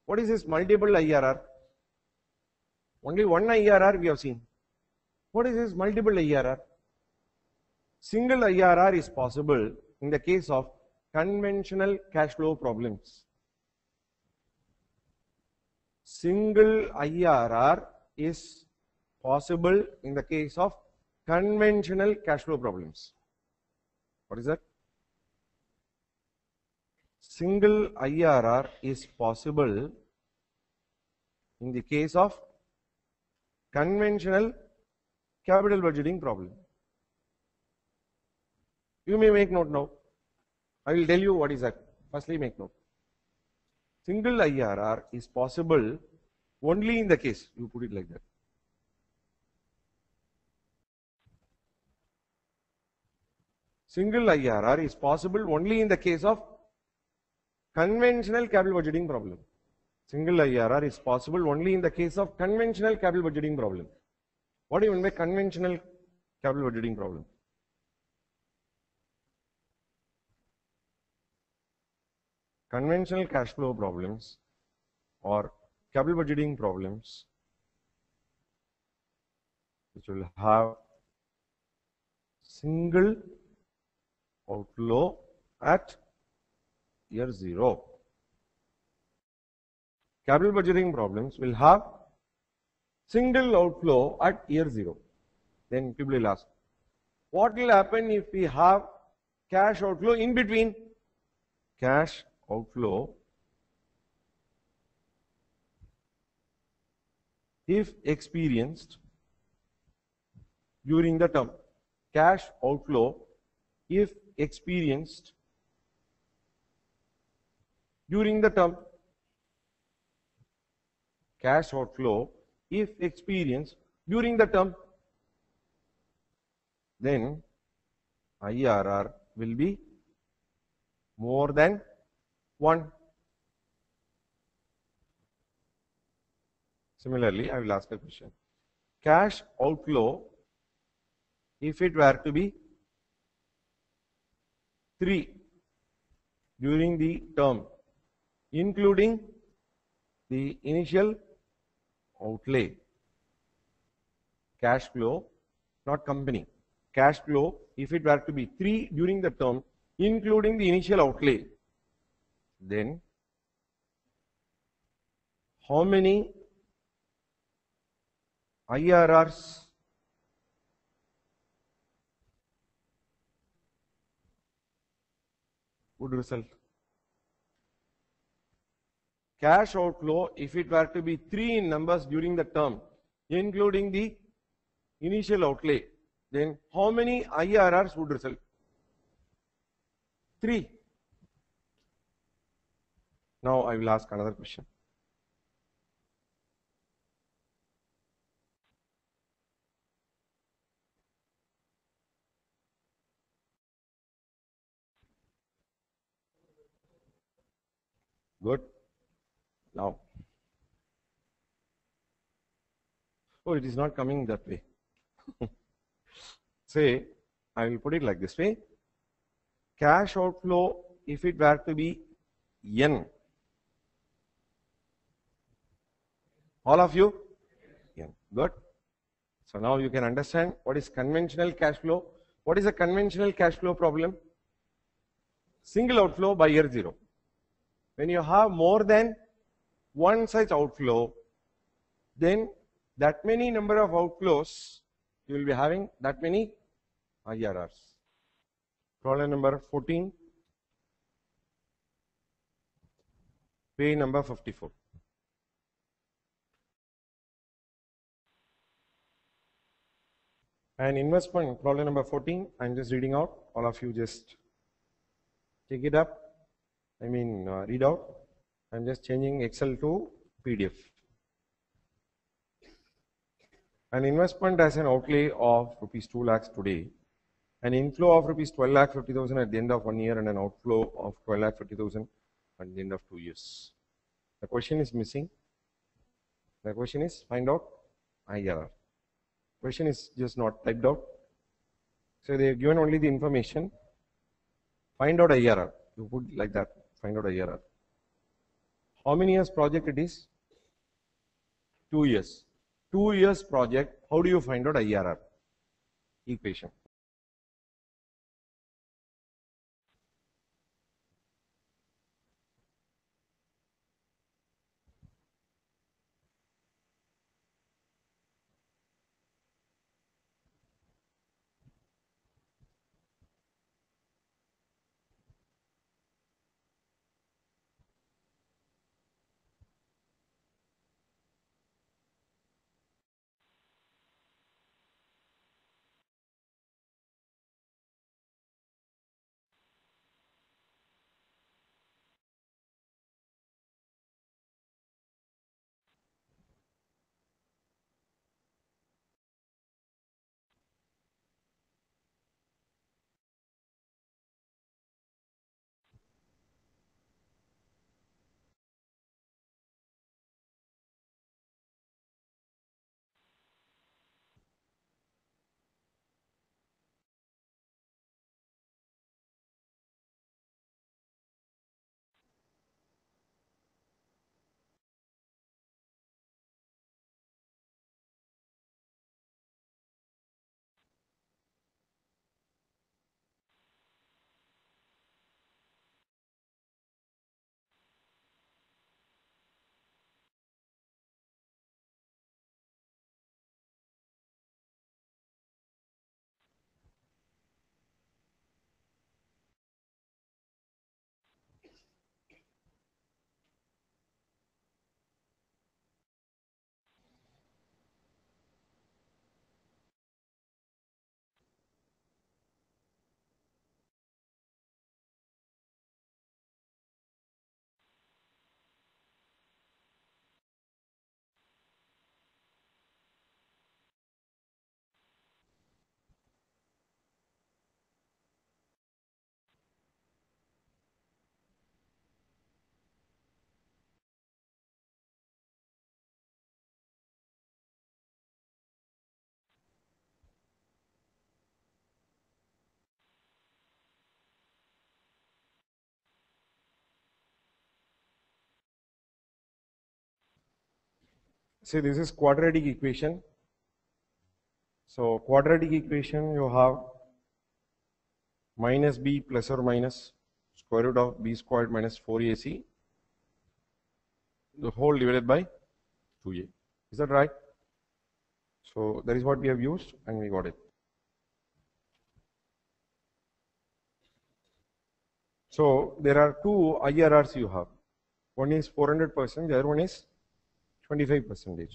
What is this multiple IRR? Only one IRR we have seen. What is this multiple IRR? Single IRR is possible in the case of conventional cash flow problems. Single IRR is possible in the case of conventional cash flow problems. What is that? Single IRR is possible in the case of conventional capital budgeting problem. You may make note now. I will tell you what is that. Firstly, make note. Single IRR is possible only in the case, you put it like that. Single IRR is possible only in the case of conventional capital budgeting problem. Single IRR is possible only in the case of conventional capital budgeting problem. What do you mean by conventional capital budgeting problem? Conventional cash flow problems or capital budgeting problems which will have single outflow at year 0. Capital budgeting problems will have single outflow at year 0. Then people will ask, what will happen if we have cash outflow in between? Cash outflow if experienced during the term. Cash outflow if experienced during the term. Cash outflow if experienced during the term. Then IRR will be more than 1. Similarly, I will ask a question. Cash outflow if it were to be 3 during the term, including the initial outlay. Cash flow, not company. Cash flow if it were to be 3 during the term, including the initial outlay. Then how many IRRs would result? Cash outflow if it were to be 3 in numbers during the term, including the initial outlay, then how many IRRs would result? 3. Now I will ask another question. Good. Now, oh, it is not coming that way. Say, I will put it like this way. Cash outflow if it were to be N. All of you? N. Good. So now you can understand what is conventional cash flow. What is a conventional cash flow problem? Single outflow by year 0. When you have more than one such outflow, then that many number of outflows, you will be having that many IRRs. Problem number 14, page number 54. And investment, problem number 14, I am just reading out. All of you just take it up. Read out. I am just changing Excel to PDF. An investment has an outlay of rupees 2 lakhs today, an inflow of rupees 12,50,000 at the end of 1 year, and an outflow of 12,50,000 at the end of 2 years. The question is missing. The question is find out IRR. Question is just not typed out. So they have given only the information. Find out IRR. You put like that. Find out IRR. How many years project it is? 2 years. 2 years project. How do you find out IRR equation? See, this is quadratic equation. So quadratic equation, you have minus b plus or minus square root of b squared minus 4ac, the whole divided by 2a. Is that right? So that is what we have used and we got it. So there are two IRRs you have. One is 400%, the other one is 25%.